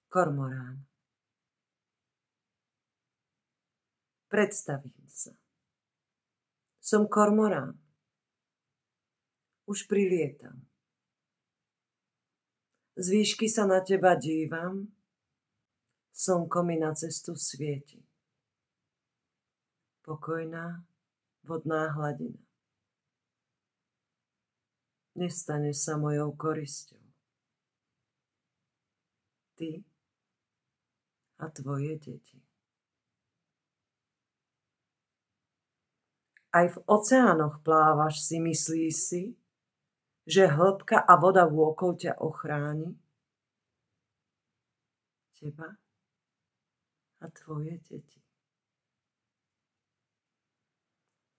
Kormorán. Predstavím sa. Som kormorán. Už prilietam. Z výšky sa na teba dívam, slnko mi na cestu svieti. Pokojná vodná hladina. Nestane sa mojou korisťou. Ty a tvoje deti. Aj v oceánoch plávaš, si myslíš si, že hĺbka a voda vôkol ťa ochráni? Teba a tvoje deti.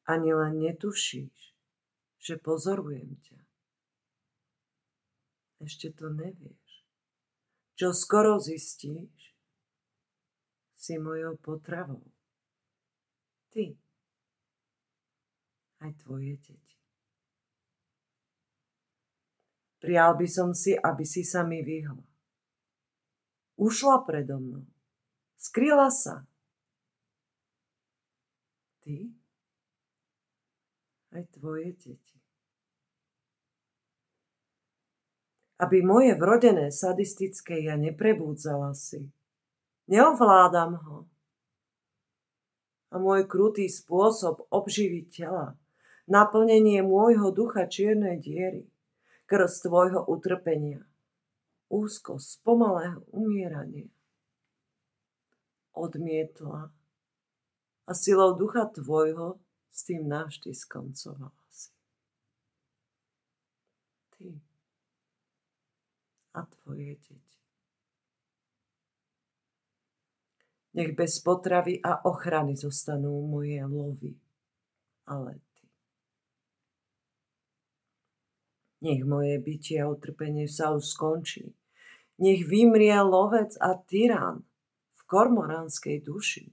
Ani len netušíš, že pozorujem ťa. Ešte to nevieš. Čo skoro zistíš, si mojou potravou. Ty aj tvoje deti. Prial by som si, aby si sa mi vyhla. Ušla predo mnou. Skryla sa. Ty aj tvoje deti. Aby moje vrodené sadistické ja neprebúdzala si. Neovládam ho. A môj krutý spôsob obživy tela, naplnenie môjho ducha čiernej diery, krst tvojho utrpenia, úzkosť spomalého umierania, odmietla a silou ducha tvojho s tým navždy skoncovala si. Ty a tvoje deti. Nech bez potravy a ochrany zostanú moje lovy a lety. Nech moje bytie a utrpenie sa už skončí. Nech vymrie lovec a tyran v kormoránskej duši.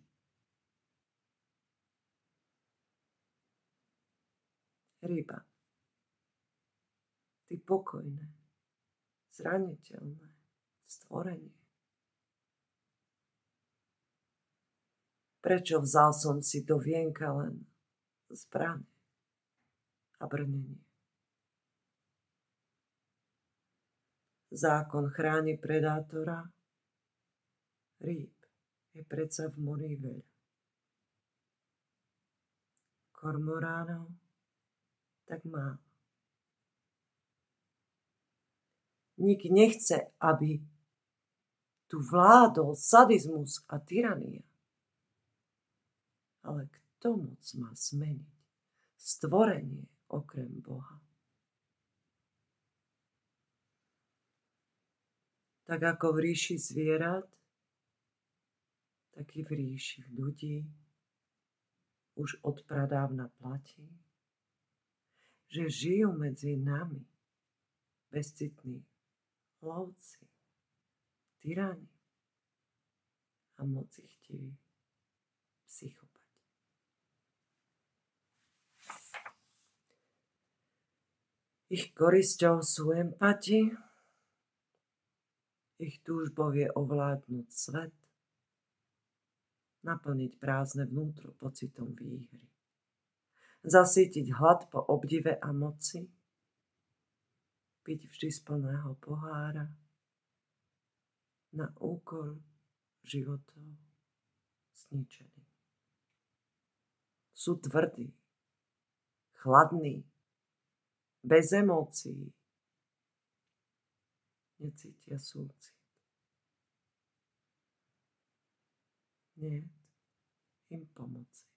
Ryba, ty pokojné, zraniteľné stvorenie. Prečo vzal som si do vienka len zbraň a brnenie? Zákon chráni predátora. Rýb je predsa v mori veľa. Kormoránov tak málo. Nik nechce, aby tu vládol sadizmus a tyrania. Ale kto moc má zmeniť stvorenie okrem Boha? Tak ako v ríši zvierat, tak i v ríši ľudí už od pradávna platí, že žijú medzi nami bezcitní lovci, tyrani a mocichtiví psychopati. Ich korisťou sú empati, ich túžbou je ovládnuť svet, naplniť prázdne vnútro pocitom výhry, zasítiť hlad po obdive a moci, piť vždy z plného pohára na úkor životov zničených. Sú tvrdí, chladní, bez emócií, necítia súcit. Nie im pomoci.